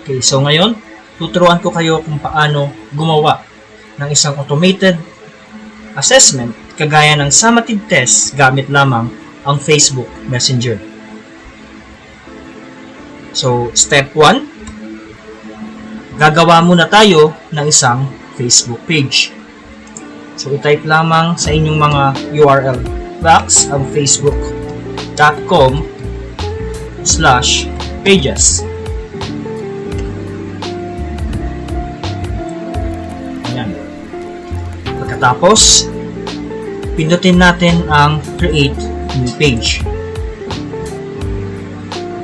Okay, so ngayon, tuturuan ko kayo kung paano gumawa ng isang automated assessment kagaya ng summative test gamit lamang ang Facebook Messenger. So, step 1, gagawa muna tayo ng isang Facebook page. So, i-type lamang sa inyong mga URL box ang facebook.com/pages. Ayan. Pagkatapos, pindutin natin ang create new page.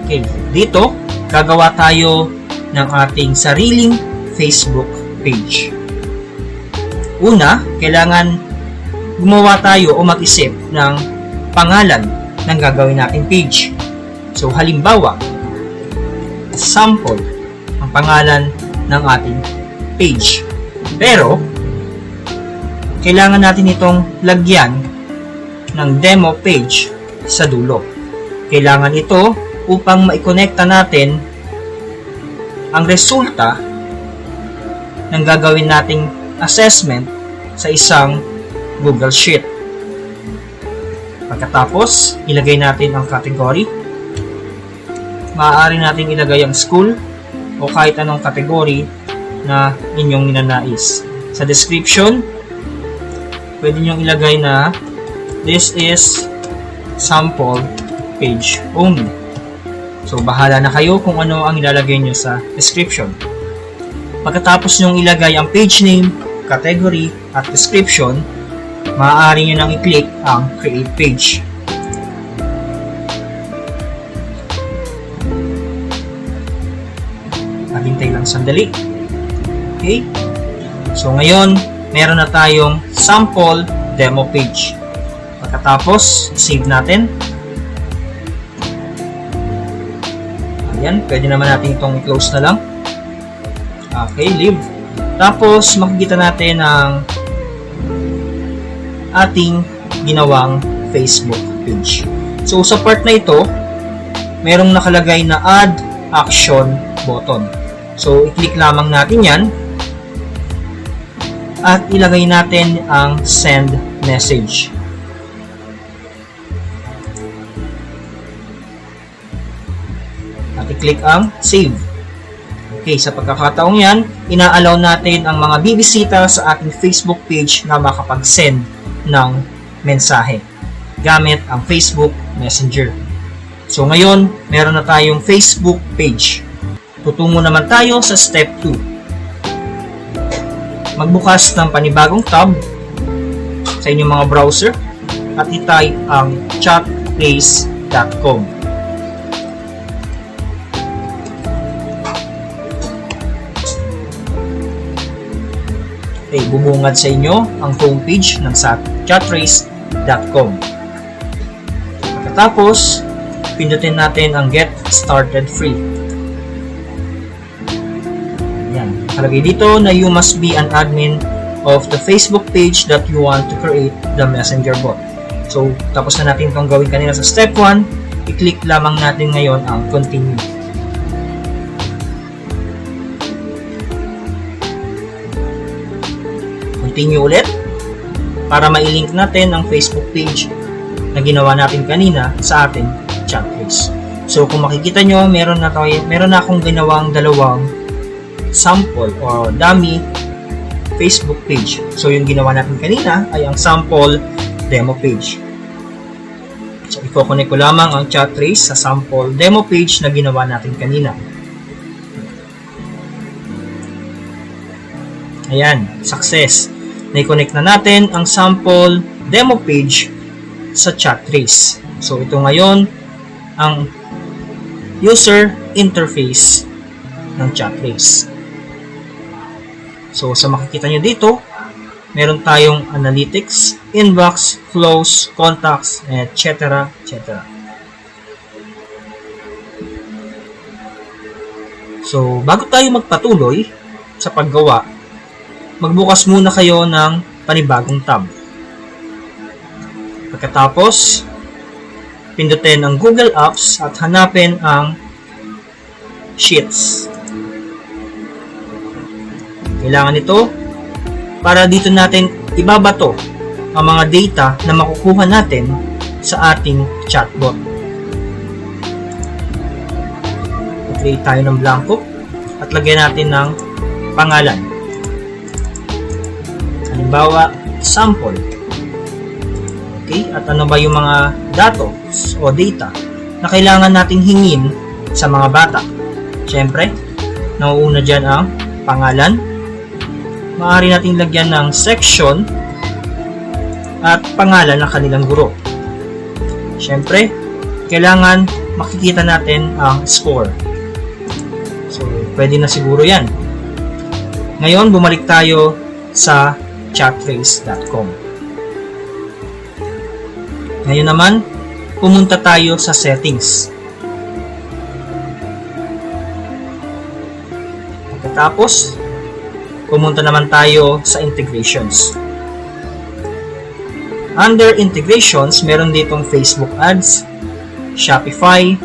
Okay, dito, gagawa tayo ng ating sariling Facebook page. Una, kailangan gumawa tayo o mag-isip ng pangalan ng gagawin nating page. So, halimbawa, sample ang pangalan ng ating page. Pero, kailangan natin itong lagyan ng demo page sa dulo. Kailangan ito upang maikonekta natin ang resulta ng gagawin nating assessment sa isang Google Sheet. Pagkatapos, ilagay natin ang category. Maaari natin ilagay ang school o kahit anong category na inyong ninanais. Sa description, pwede nyo ilagay na this is sample page only. So, bahala na kayo kung ano ang ilalagay nyo sa description. Pagkatapos nyong ilagay ang page name, category, at description, maaari nyo nang i-click ang create page. Maghintay lang sandali. Okay? So, ngayon, meron na tayong sample demo page. Pagkatapos, save natin. Ayan, pwede naman natin itong i-close na lang. Okay, leave. Tapos, makikita natin ang ating ginawang Facebook page. So, sa part na ito, merong nakalagay na Add Action button. So, i-click lamang natin yan at ilagay natin ang Send Message. At i-click ang Save. Okay, sa pagkakataong yan, ina-allow natin ang mga bibisita sa ating Facebook page na makapag-send ng mensahe gamit ang Facebook Messenger. So ngayon, meron na tayong Facebook page. Tutungo naman tayo sa step 2. Magbukas ng panibagong tab sa inyong mga browser at i-type ang chatrace.com. Okay, bubungad sa inyo ang homepage ng chatrace.com. Pagkatapos, pindutin natin ang Get Started Free. Yan. Nakalagay dito na you must be an admin of the Facebook page that you want to create the Messenger bot. So, tapos na natin itong gawin kanina sa step 1, i-click lamang natin ngayon ang Continue. Continue ulit para mailink natin ang Facebook page na ginawa natin kanina sa ating Chatrace. So kung makikita nyo, meron na akong ginawang dalawang sample o dummy Facebook page. So yung ginawa natin kanina ay ang sample demo page. So i-connect ko lamang ang Chatrace sa sample demo page na ginawa natin kanina. Ayan, success. Na-connect na natin ang sample demo page sa Chatrace. So, ito ngayon ang user interface ng Chatrace. So, sa makikita nyo dito, meron tayong analytics, inbox, flows, contacts, etc. etc. So, bago tayo magpatuloy sa paggawa, magbukas muna kayo ng panibagong tab. Pagkatapos, pindutin ang Google Apps at hanapin ang Sheets. Kailangan ito para dito natin ibabato ang mga data na makukuha natin sa ating chatbot. I-create tayo ng blanco at lagyan natin ng pangalan. Halimbawa, sample. Okay? At ano ba yung mga datos o data na kailangan nating hingin sa mga bata? Siyempre, nauuna dyan ang pangalan. Maaari nating lagyan ng section at pangalan ng kanilang guro. Siyempre, kailangan makikita natin ang score. So, pwede na siguro yan. Ngayon, bumalik tayo sa chatrace.com. Ngayon naman, pumunta tayo sa settings. Pagkatapos, pumunta naman tayo sa integrations. Under integrations, meron ditong Facebook Ads, Shopify,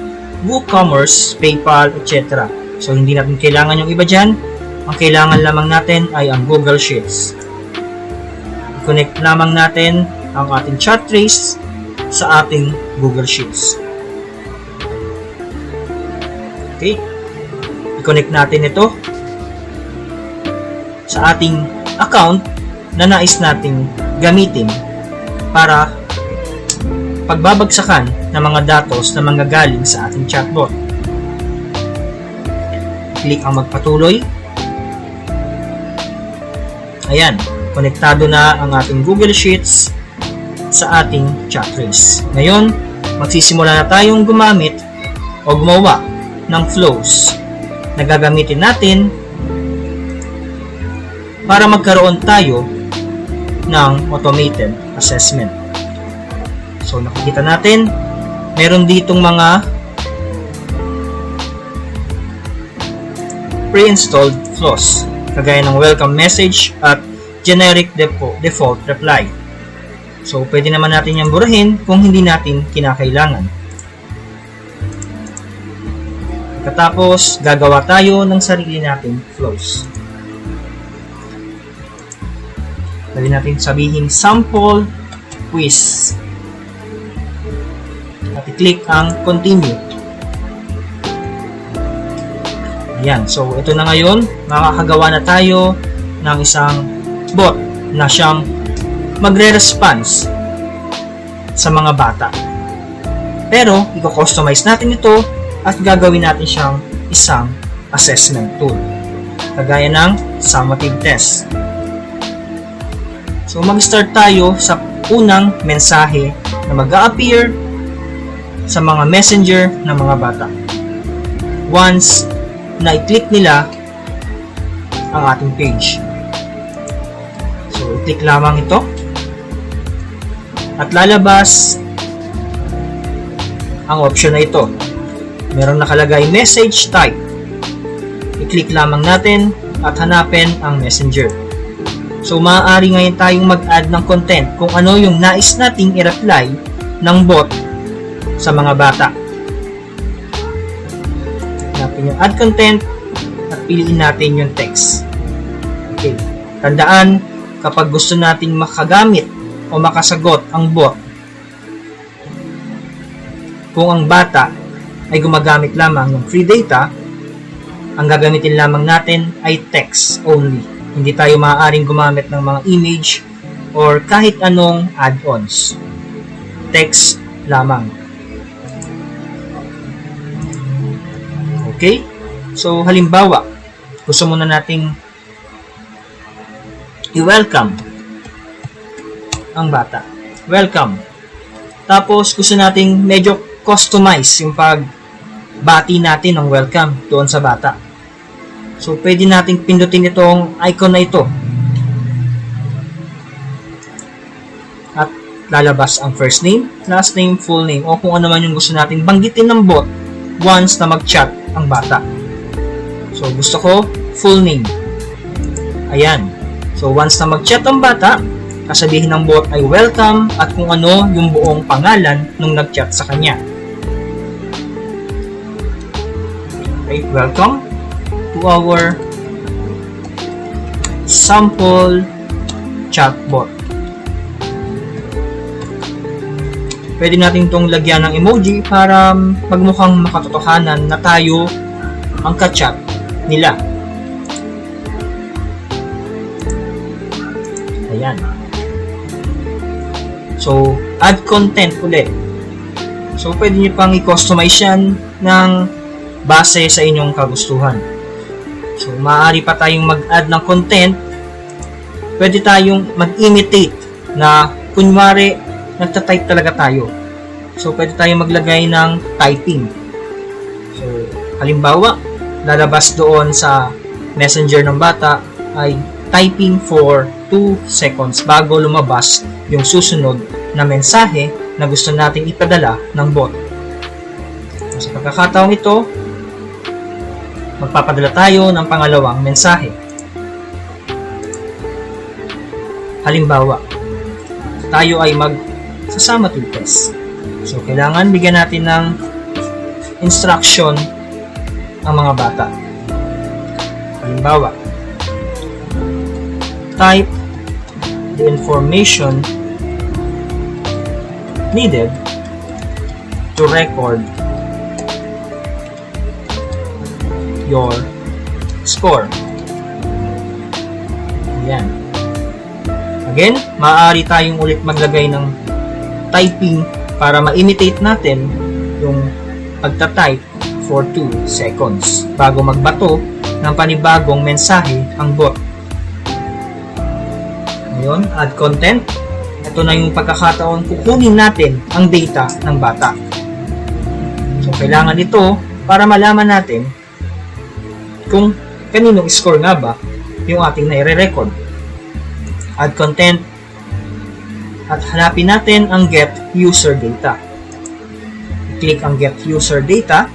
WooCommerce, PayPal, etc. So, hindi natin kailangan yung iba dyan. Ang kailangan lamang natin ay ang Google Sheets. I-connect lamang natin ang ating ChatTrace sa ating Google Sheets. Okay. I-connect natin ito sa ating account na nais nating gamitin para pagbabagsakan ng mga datos na manggagaling sa ating chatbot. Click ang magpatuloy. Ayan, konektado na ang ating Google Sheets sa ating ChatTrace. Ngayon, magsisimula na tayong gumamit o gumawa ng flows na gagamitin natin para magkaroon tayo ng automated assessment. So, nakikita natin, meron ditong mga pre-installed flows, kagaya ng welcome message at generic default reply. So, pwede naman natin yung burahin kung hindi natin kinakailangan. Katapos, gagawa tayo ng sarili nating flows. Pwede natin sabihin sample quiz. At i-click ang continue. Ayan. So, ito na ngayon. Makakagawa na tayo ng isang bot na siyang magre-response sa mga bata. Pero, i-customize natin ito at gagawin natin siyang isang assessment tool. Kagaya ng summative test. So, mag-start tayo sa unang mensahe na mag-a-appear sa mga messenger ng mga bata. Once na i-click nila ang ating page. So, i-click lamang ito at lalabas ang option na ito. Merong nakalagay message type. I-click lamang natin at hanapin ang messenger. So, maaari ngayon tayong mag-add ng content kung ano yung nais nating i-reply ng bot sa mga bata. Hanapin yung add content at piliin natin yung text. Okay. Tandaan, kapag gusto nating makagamit o makasagot ang bot, kung ang bata ay gumagamit lamang ng free data, ang gagamitin lamang natin ay text only. Hindi tayo maaaring gumamit ng mga image or kahit anong add-ons. Text lamang. Okay? So, halimbawa, gusto muna nating i-welcome ang bata. Welcome. Tapos, gusto nating medyo customize yung pagbati natin ng welcome doon sa bata. So, pwede nating pindutin itong icon na ito. At lalabas ang first name, last name, full name, o kung ano man yung gusto nating banggitin ng bot once na mag-chat ang bata. So, gusto ko full name. Ayan. So, once na mag-chat ang bata, kasabihin ng bot ay welcome at kung ano yung buong pangalan nung nag-chat sa kanya. Okay, welcome to our sample chatbot. Pwede natin itong lagyan ng emoji para magmukhang makatotohanan na tayo ang ka-chat nila. Ayan. So, add content ulit. So, pwede nyo pang i-customize yan ng base sa inyong kagustuhan. So, maaari pa tayong mag-add ng content. Pwede tayong mag-imitate na kunwari nagta-type talaga tayo. So, pwede tayong maglagay ng typing. So, halimbawa, lalabas doon sa messenger ng bata ay typing for 2 seconds bago lumabas yung susunod na mensahe na gusto nating ipadala ng bot. So, sa pagkakataong ito, magpapadala tayo ng pangalawang mensahe. Halimbawa, tayo ay magsasama to test. So, kailangan bigyan natin ng instruction ang mga bata. Halimbawa, type the information needed to record your score. Ayan. Again, maaari tayong ulit maglagay ng typing para ma-imitate natin yung pagta-type for 2 seconds bago magbato ng panibagong mensahe ang bot. Ngayon, add content. Ito na yung pagkakataon kukunin natin ang data ng bata. So, kailangan ito para malaman natin kung kaninong score nga ba yung ating nire-record. Add content at hanapin natin ang get user data. Click ang get user data.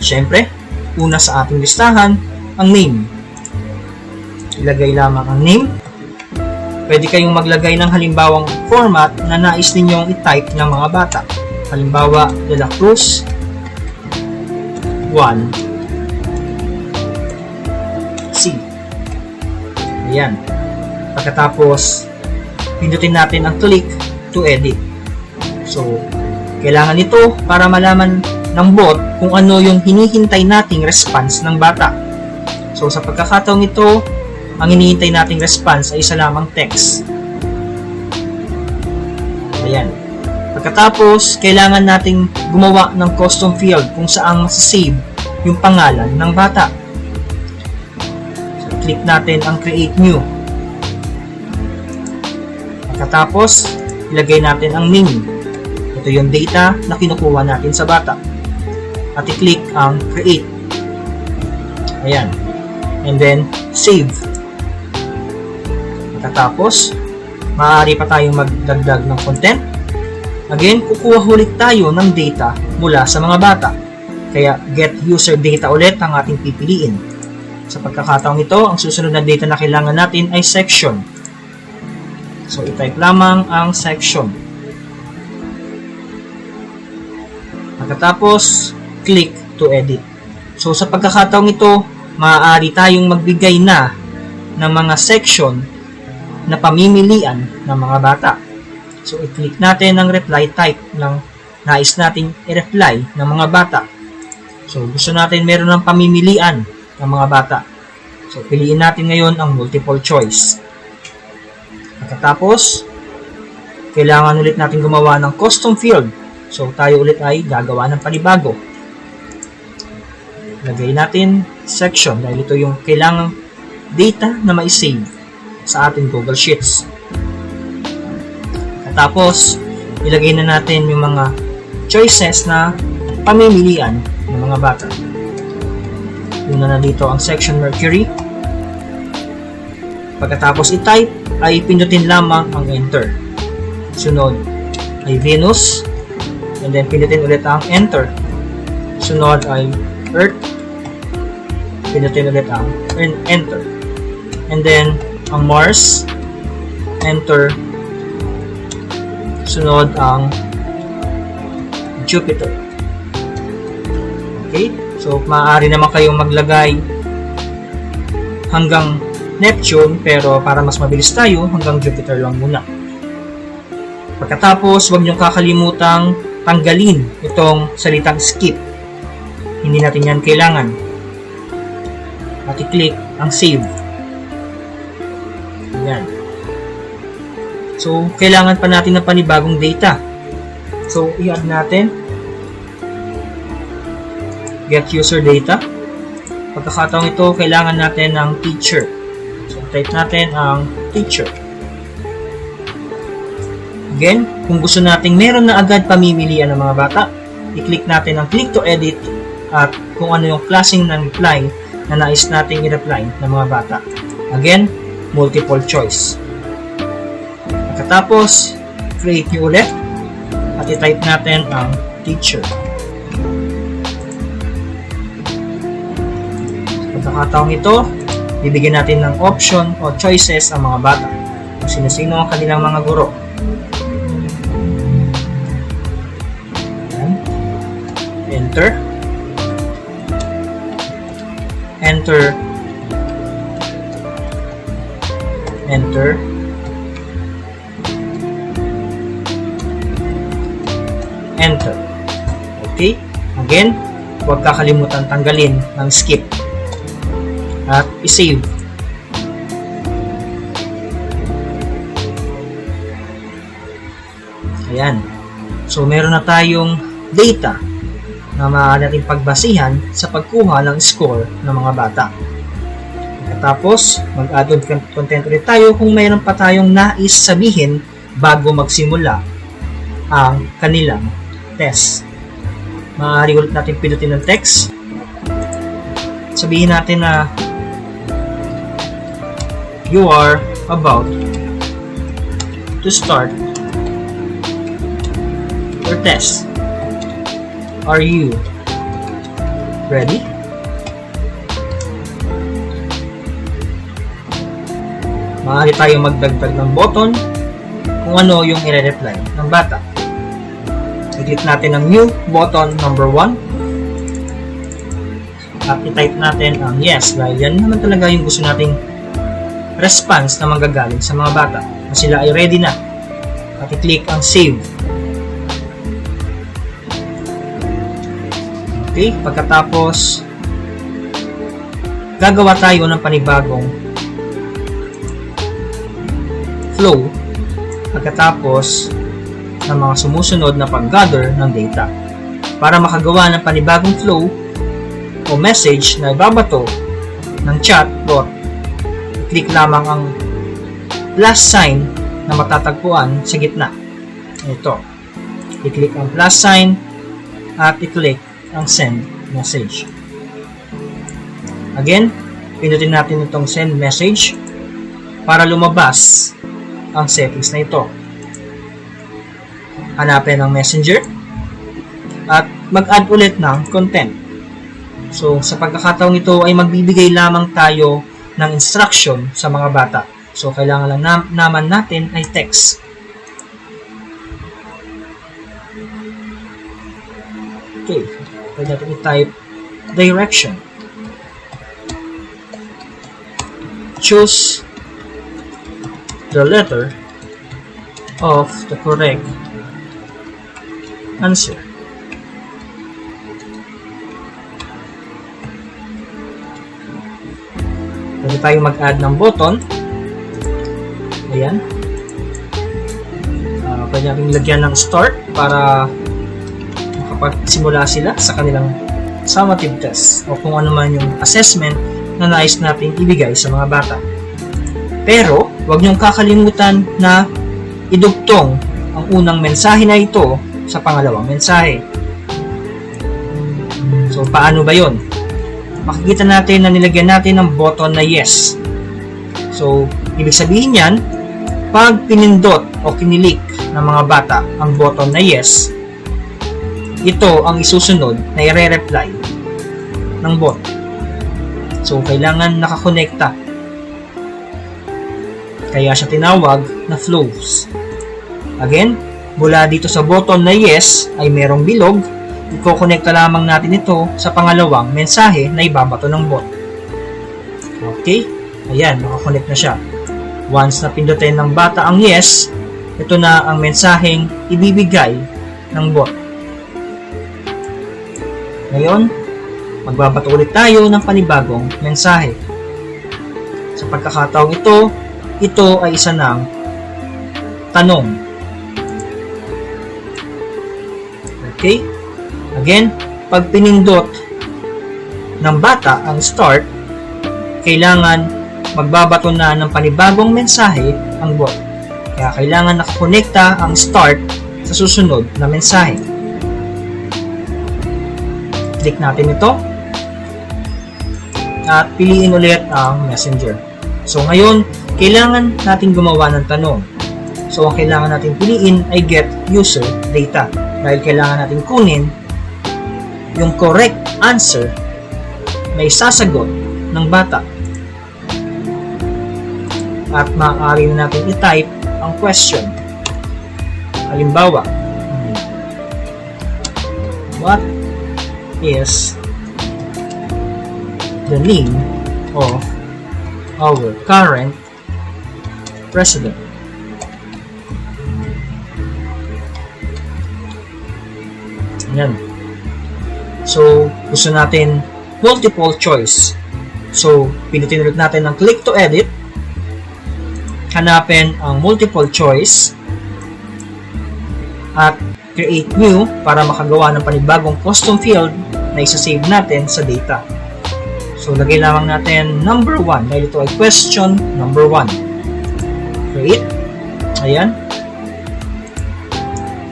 Siyempre, una sa ating listahan, ang name. Ilagay lamang ang name. Pwede kayong maglagay ng halimbawang format na nais ninyong i-type ng mga bata. Halimbawa, De La Cruz 1 C. Ayan. Pagkatapos, pindutin natin ang click to edit. So, kailangan ito para malaman ng bot kung ano yung hinihintay nating response ng bata. So, sa pagkakataong ito, ang hinihintay nating response ay isa lamang text. Ayan. Pagkatapos, kailangan nating gumawa ng custom field kung saan masasave yung pangalan ng bata. So, click natin ang create new. Pagkatapos, ilagay natin ang name. Ito yung data na kinukuha natin sa bata. At i-click ang create. Ayan. And then, save. Pagkatapos, maaari pa tayong magdagdag ng content. Again, kukuha ulit tayo ng data mula sa mga bata. Kaya, get user data ulit ang ating pipiliin. Sa pagkakataong ito, ang susunod na data na kailangan natin ay section. So, i-type lamang ang section. Pagkatapos, click to edit. So, sa pagkakataong ito, maaari tayong magbigay na ng mga section na pamimilian ng mga bata. So, i-click natin ang reply type ng nais nating i-reply ng mga bata. So, gusto natin meron ng pamimilian ng mga bata. So, piliin natin ngayon ang multiple choice. Pagkatapos, kailangan ulit natin gumawa ng custom field. So, tayo ulit ay gagawa ng panibago. Lagay natin section dahil ito yung kailangang data na ma-save sa ating Google Sheets. Pagkatapos, ilagay na natin yung mga choices na pamimilian ng mga bata. Una na dito ang section Mercury. Pagkatapos i-type, ay pindutin lamang ang enter. Sunod ay Venus. And then pindutin ulit ang enter. Sunod ay Earth. Pindutin ulit ang enter. And then ang Mars. Enter. Sunod ang Jupiter. Okay? So, maaari naman kayong maglagay hanggang Neptune, pero para mas mabilis tayo, hanggang Jupiter lang muna. Pagkatapos, huwag niyong kakalimutang tanggalin itong salitang skip. Hindi natin yan kailangan. At i-click ang save. Ayan. So, kailangan pa natin ng panibagong data. So, i-add natin. Get user data. Pagkakataong ito, kailangan natin ng teacher. So, type natin ang teacher. Again, kung gusto nating meron na agad pamimilian ng mga bata, i-click natin ang click to edit at kung ano yung klaseng ng reply na nais nating i-reply ng mga bata. Again, multiple choice. Pagkatapos, create new ulit at i-type natin ang teacher. Sa pagkakataong ito, bibigyan natin ng option o choices ang mga bata kung sino-sino ang kanilang mga guro. Enter. Enter. Enter. Enter. Okay? Again, huwag kakalimutan tanggalin ng skip. At i-save. Ayan. So, meron na tayong data na maaari natin pagbasihan sa pagkuha ng score ng mga bata. Tapos, mag-add on content ulit tayo kung mayroon pa tayong nais sabihin bago magsimula ang kanilang test. Maaari ulit natin pinutin ng text. Sabihin natin na you are about to start your test. Are you ready? Maaari tayong magdagdag ng button kung ano yung i-reply ng bata. I-click natin ang new button number 1 at i-type natin ang yes dahil yan naman talaga yung gusto nating response na manggagaling sa mga bata na sila ay ready na at i-click ang save. Okay, pagkatapos gagawa tayo ng panibagong flow pagkatapos ng mga sumusunod na pag-gather ng data. Para makagawa ng panibagong flow o message na ibabato ng chatbot, i-click lamang ang plus sign na matatagpuan sa gitna. Ito. I-click ang plus sign at i-click ang send message. Again, pinutin natin itong send message para lumabas ang settings na ito. Hanapin ang messenger at mag-add ulit ng content. So, sa pagkakataong ito ay magbibigay lamang tayo ng instruction sa mga bata. So, kailangan lang naman natin ay text. Okay. Pwede natin i-type direction. Choose the letter of the correct answer. Pwede tayo mag-add ng button. Ayan. Pwede natin lagyan ng start para makapagsimula sila sa kanilang summative test o kung ano man yung assessment na nais natin ibigay sa mga bata. Pero, huwag niyong kakalimutan na idugtong ang unang mensahe na ito sa pangalawang mensahe. So, paano ba yon? Makikita natin na nilagyan natin ng button na yes. So, ibig sabihin yan, pag pinindot o kinilik ng mga bata ang button na yes, ito ang isusunod na i-reply ng bot. So, kailangan nakakonekta. Kaya siya tinawag na flows. Again, mula dito sa button na yes ay merong bilog. Iko-connecta lamang natin ito sa pangalawang mensahe na ibabato ng bot. Okay? Ayan, nakakonect na siya. Once na pindutin ng bata ang yes, ito na ang mensaheng ibibigay ng bot. Ngayon, magbabato ulit tayo ng panibagong mensahe. Sa pagkakataong ito ay isa ng tanong. Okay? Again, pag pinindot ng bata ang start, kailangan magbabato na ng panibagong mensahe ang bot. Kaya kailangan nakakonekta ang start sa susunod na mensahe. Click natin ito at piliin ulit ang messenger. So ngayon, kailangan natin gumawa ng tanong. So ang kailangan natin piliin ay get user data dahil kailangan natin kunin yung correct answer na isasagot ng bata. At maaari na natin i-type ang question. Halimbawa, what is the name of our current president? Ayan. So, gusto natin multiple choice. So, pinutin ulit natin ang click to edit. Hanapin ang multiple choice at create new para makagawa ng panibagong custom field na isa-save natin sa data. So, lagay lamang natin number 1 dahil ito ay question number 1. Create. Ayan.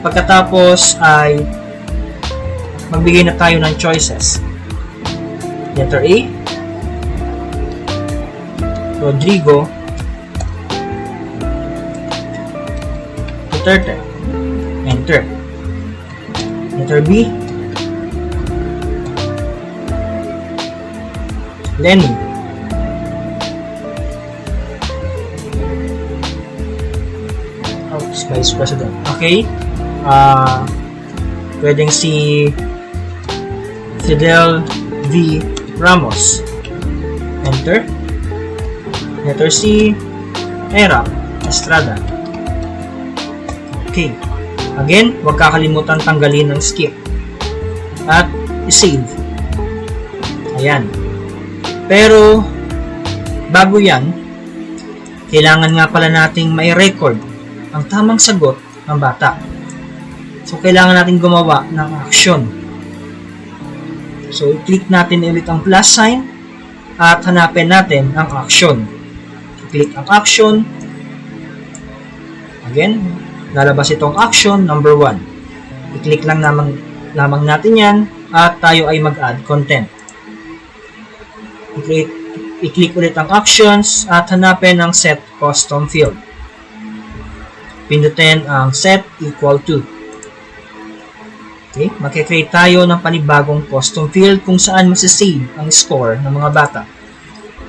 Pagkatapos ay magbigay na tayo ng choices. Letter A, Rodrigo Duterte. Enter. Letter B, Lenny. Vice President. Okay. Pwedeng si Fidel V. Ramos. Enter. Letter C, Era Estrada. Okay. Again, huwag kakalimutan tanggalin ng skip. At i-save. Ayan. Pero, bago yan, kailangan nga pala nating may record ang tamang sagot ng bata. So, kailangan natin gumawa ng action. So, i-click natin ulit ang plus sign at hanapin natin ang action. I-click ang action. Again, lalabas itong action number 1. I-click lang lamang natin yan at tayo ay mag-add content. I-click ulit ang actions at hanapin ang set custom field. Pindutin ang set equal to. Okay, mag-create tayo ng panibagong custom field kung saan masisave ang score ng mga bata.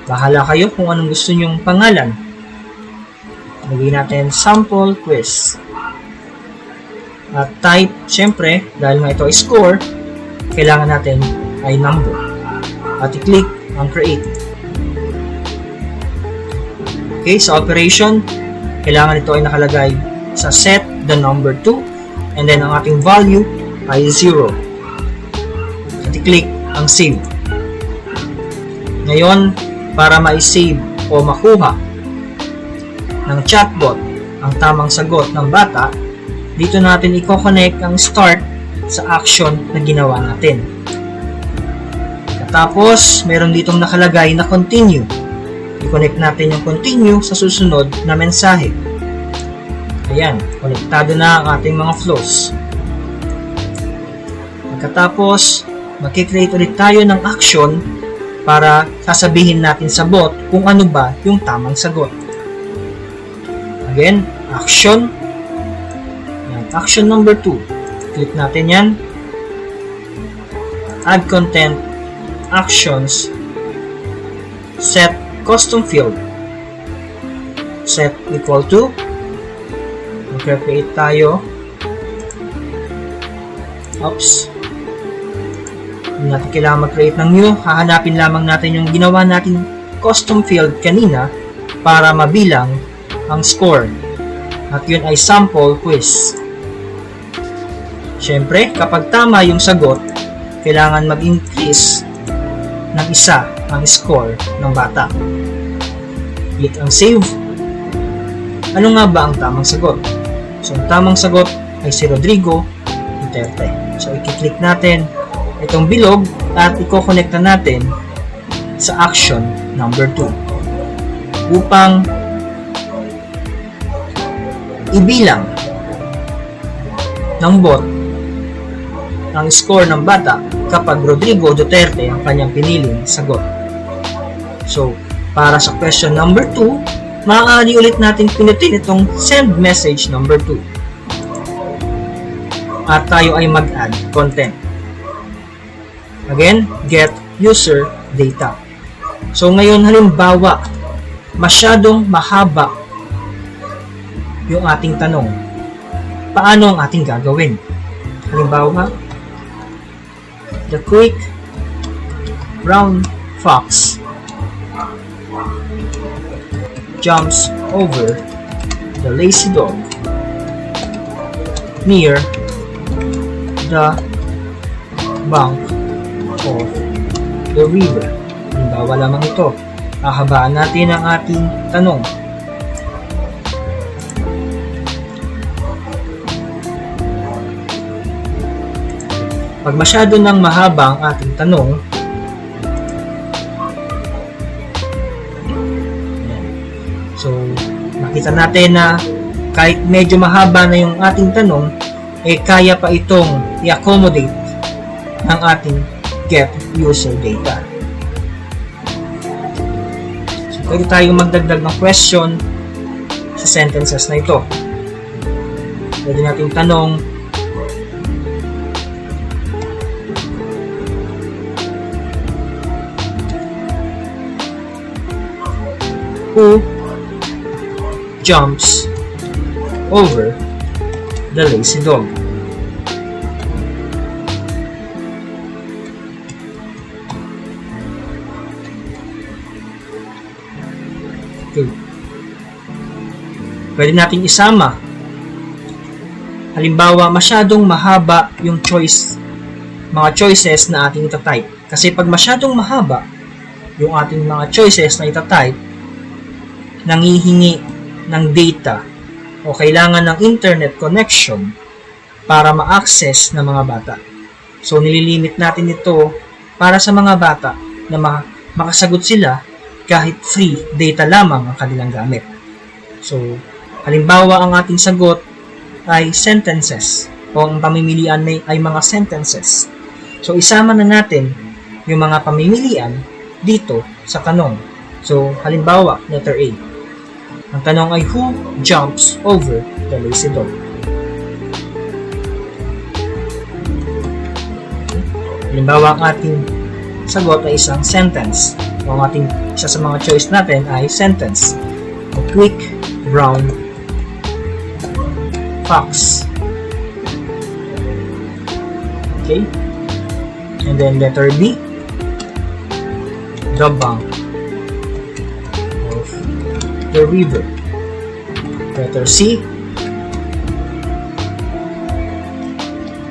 Bahala kayo kung anong gusto nyong pangalan. Lagay natin sample quiz. At type, syempre, dahil nga ito ay score, kailangan natin ay number. At i-click ang create. Okay, sa operation, kailangan ito ay nakalagay sa set the number 2 and then ang ating value ay 0. At i-click ang save. Ngayon, para ma-save o makuha ng chatbot ang tamang sagot ng bata, dito natin i-connect ang start sa action na ginawa natin. Tapos, meron ditong nakalagay na continue. I-connect natin yung continue sa susunod na mensahe. Ayan, konektado na ang ating mga flows. Pagkatapos, mag-create ulit tayo ng action para sasabihin natin sa bot kung ano ba yung tamang sagot. Again, action. Action number 2. Click natin yan. Add content, actions, set custom field. Set equal to. Mag-create tayo. Oops. Hindi natin kailangan mag-create ng new. Hahanapin lamang natin yung ginawa natin custom field kanina para mabilang ang score. At yun ay sample quiz. Siyempre, kapag tama yung sagot, kailangan mag-increase ng isa ang score ng bata. Click ang save. Ano nga ba ang tamang sagot? So, ang tamang sagot ay si Rodrigo Duterte. So, i-click natin itong bilog at i-connecta natin sa action number 2 upang ibilang ng bot ang score ng bata kapag Rodrigo Duterte ang kanyang piniling sagot. So, para sa question number 2, maaari ulit natin pinutin itong send message number 2. At tayo ay mag-add content. Again, get user data. So, ngayon halimbawa, masyadong mahaba yung ating tanong. Paano ang ating gagawin? Halimbawa, the quick brown fox jumps over the lazy dog near the bank of the river. Halimbawa lamang ito. Hahabaan natin ang ating tanong. Pag masyado nang mahaba ang ating tanong, so makita natin na kahit medyo mahaba na yung ating tanong, kaya pa itong i-accommodate ng ating get user data. So pwede tayong magdagdag ng question sa sentences na ito. Pwede nating tanong, who jumps over the lazy dog? Okay. Pwede natin isama. Halimbawa, masyadong mahaba yung mga choices na ating itatype. Kasi pag masyadong mahaba yung ating mga choices na itatype, nangihingi ng data o kailangan ng internet connection para ma-access ng mga bata. So, nililimit natin ito para sa mga bata na makasagot sila kahit free data lamang ang kanilang gamit. So, halimbawa ang ating sagot ay sentences o ang pamimilian ay mga sentences. So, isama na natin yung mga pamimilian dito sa tanong. So, halimbawa, letter A. Ang tanong ay, who jumps over the lazy dog? Halimbawa, ang ating sagot ay isang sentence. O ang ating isa sa mga choice natin ay sentence. A quick brown fox. Okay? And then letter B. The bank of the river. Letter C.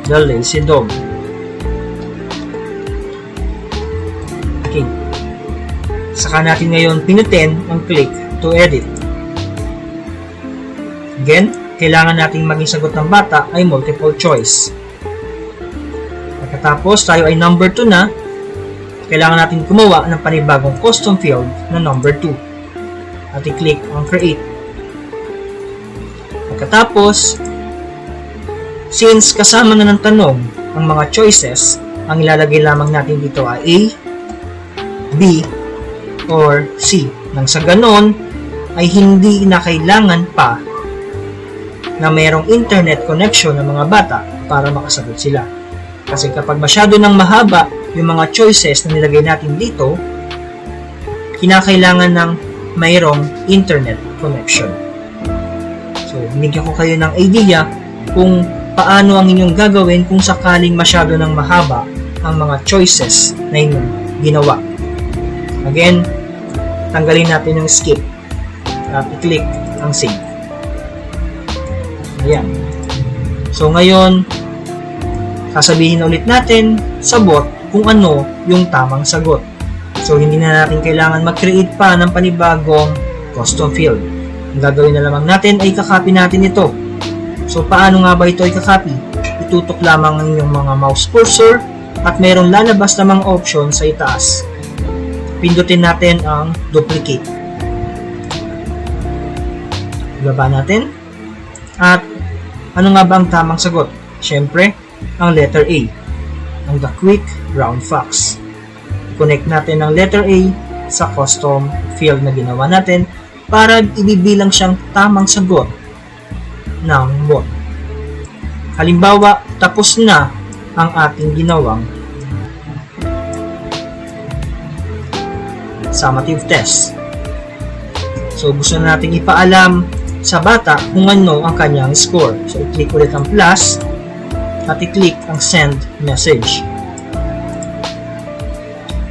The lazy dog. Okay. Saka natin ngayon pinutin ang click to edit. Again, kailangan nating maging sagot ng bata ay multiple choice. Pagkatapos tayo ay number 2 na, kailangan natin gumawa ng panibagong custom field na number 2. At i-click ang create. Pagkatapos, since kasama na ng tanong ang mga choices, ang ilalagay lamang natin dito ay A, B, or C. Nang sa ganon, ay hindi na kailangan pa na mayroong internet connection ng mga bata para makasagot sila. Kasi kapag masyado nang mahaba yung mga choices na nilagay natin dito, kinakailangan ng mayroong internet connection. So, binigyan ko kayo ng idea kung paano ang inyong gagawin kung sakaling masyado nang mahaba ang mga choices na inyong ginawa. Again, tanggalin natin yung skip at i-click ang save. Ayan. So ngayon, sasabihin ulit natin sa bot kung ano yung tamang sagot. So hindi na natin kailangan mag-create pa ng panibagong custom field. Ang gagawin na lamang natin ay kakopy natin ito. So paano nga ba ito i-copy? Itutok lamang ang inyong mga mouse cursor at mayroong lalabas namang option sa itaas. Pindutin natin ang duplicate. Ibaba natin. At ano nga ba ang tamang sagot? Siyempre, ang letter A. Ang The Quick Round Fox. Connect natin ang letter A sa custom field na ginawa natin para ibibilang siyang tamang sagot ng bot. Halimbawa, tapos na ang ating ginawang summative test. So, gusto na natin ipaalam sa bata kung ano ang kanyang score. So, i-click ulit ang plus at i-click ang send message.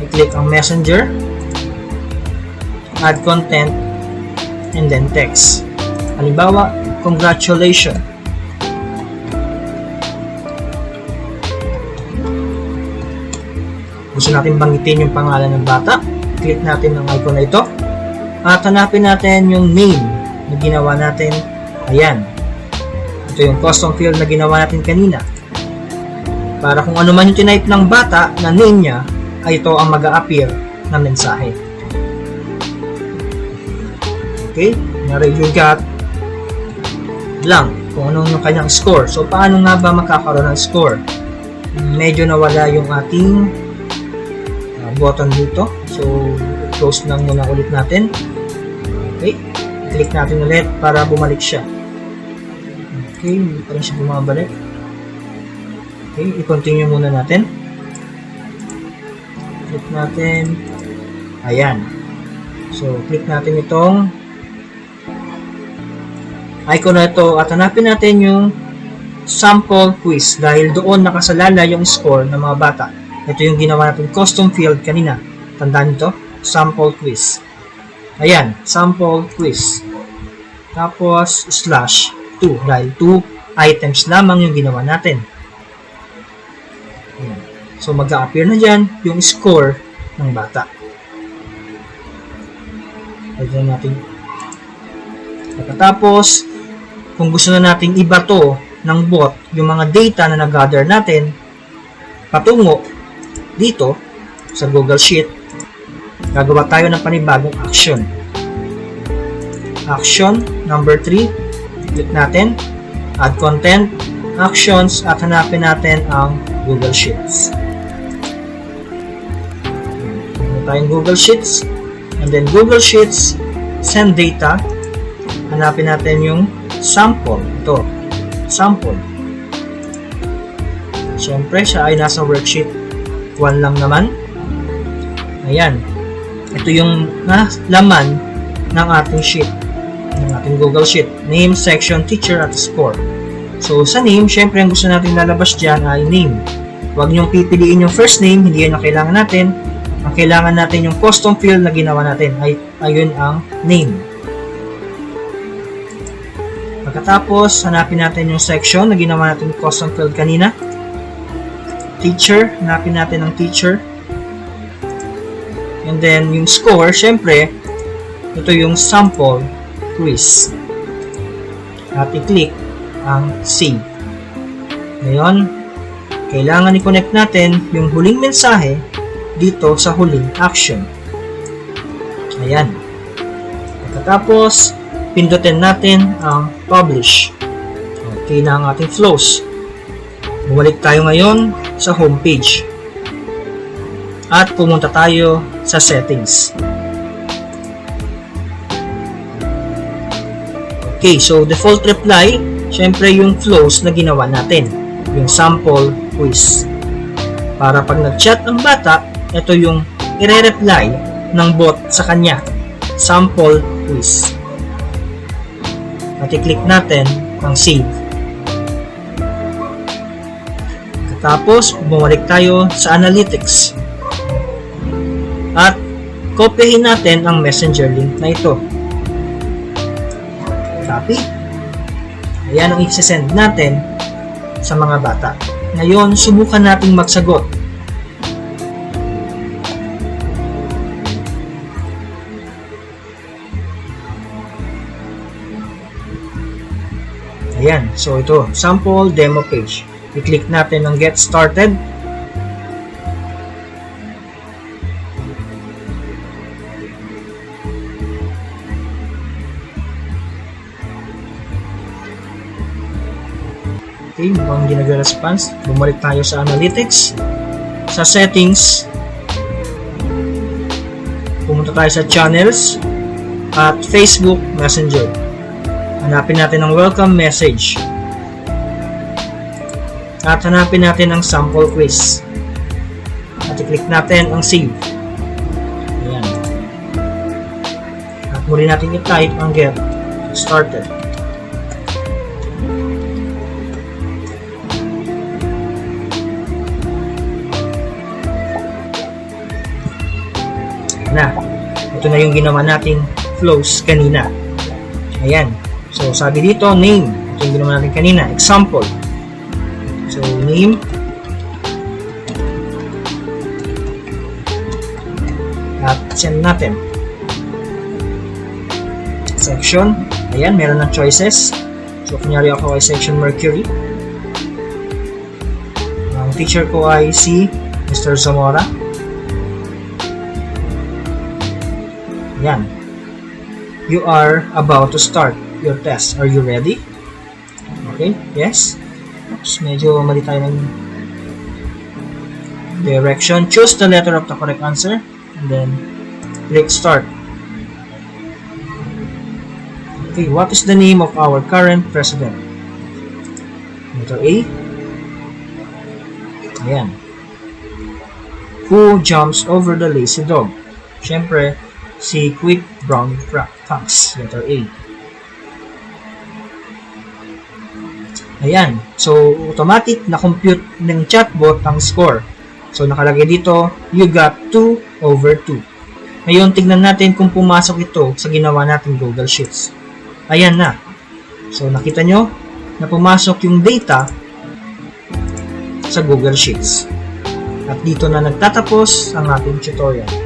I-click ang messenger, add content, and then text. Halimbawa, congratulations. Gusto natin banggitin yung pangalan ng bata. Click natin ang icon na ito. At hanapin natin yung name na ginawa natin. Ayan. Ito yung custom field na ginawa natin kanina. Para kung ano man yung tinype ng bata na name niya, ay ito ang mag-a-appear na mensahe. Okay? Na-review got lang kung ano yung kanyang score. So, paano nga ba makakaroon ng score? Medyo nawala yung ating button dito. So, close lang muna ulit natin. Okay. Click natin ulit para bumalik siya. Okay. Hindi pa rin siya bumabalik. Okay. I-continue muna natin. Click natin. Ayan. So, click natin itong icon na ito at hanapin natin yung sample quiz dahil doon nakasalala yung score ng mga bata. Ito yung ginawa natin custom field kanina. Tandaan nito, sample quiz. Ayan, sample quiz. Tapos, slash 2 dahil 2 items lamang yung ginawa natin. Ayan. So, mag-a-appear na dyan yung score ng bata. Lagyan natin. Pagkatapos, kung gusto na nating ibato ng bot yung mga data na nag-gather natin patungo dito sa Google Sheet, gagawa tayo ng panibagong action. Action number 3, click natin, add content, actions, at hanapin natin ang Google Sheets. Hanapin tayong Google Sheets, and then Google Sheets, send data, hanapin natin yung sample. Ito, sample. Siyempre, siya ay nasa worksheet 1 lang naman. Ayan. Ito yung laman ng ating sheet, ng ating Google Sheet. Name, section, teacher, at score. So, sa name, syempre, ang gusto natin lalabas dyan ay name. Huwag niyong pipiliin yung first name, hindi yan ang kailangan natin. Ang kailangan natin yung custom field na ginawa natin. Ayun ang name. Pagkatapos, hanapin natin yung section na ginawa natin yung custom field kanina. Teacher, hanapin natin ang teacher. And then, yung score, syempre, ito yung sample quiz. At i-click ang save. Ngayon, kailangan i-connect natin yung huling mensahe dito sa huling action. Ayan. Pagkatapos, pindutin natin ang publish. Okay na ang ating flows. Bumalik tayo ngayon sa homepage. At pumunta tayo sa settings. Okay, so default reply, syempre yung flows na ginawa natin. Yung sample quiz. Para pag nag-chat ang bata, ito yung i-reply ng bot sa kanya. Sample quiz. At i-click natin ang save. Tapos, bumalik tayo sa analytics. At kopyahin natin ang messenger link na ito. Copy. Ayan ang i-send natin sa mga bata. Ngayon, subukan nating magsagot. Ayan. So, ito. Sample demo page. I-click natin ang Get Started. Okay, mukhang hindi nag-response. Bumalik tayo sa Analytics. Sa Settings, pumunta tayo sa Channels at Facebook Messenger. Hanapin natin ang welcome message. At hanapin natin ang sample quiz. At i-click natin ang Save. Ayan. At muli natin i-type ang Get Started. Na. Ito na yung ginawa nating flows kanina. Ayan. So, sabi dito, name. Ito yung ginawa natin kanina. Example. So, name. At send natin. Section. Ayan, meron ng choices. So, kunyari ako ay Section Mercury. Ang teacher ko ay si Mr. Zamora. Yan. You are about to start your test. Are you ready? Okay. Yes. Oops, medyo mali tayo ng direction. Choose the letter of the correct answer and then click start. Okay. What is the name of our current president? Letter A. Ayan. Who jumps over the lazy dog? Siyempre, si Quick Brown Fox, letter A. Ayan. So, automatic na compute ng chatbot ang score. So, nakalagay dito, you got 2 over 2. Ngayon, tignan natin kung pumasok ito sa ginawa nating Google Sheets. Ayan na. So, nakita nyo na pumasok yung data sa Google Sheets. At dito na nagtatapos ang ating tutorial.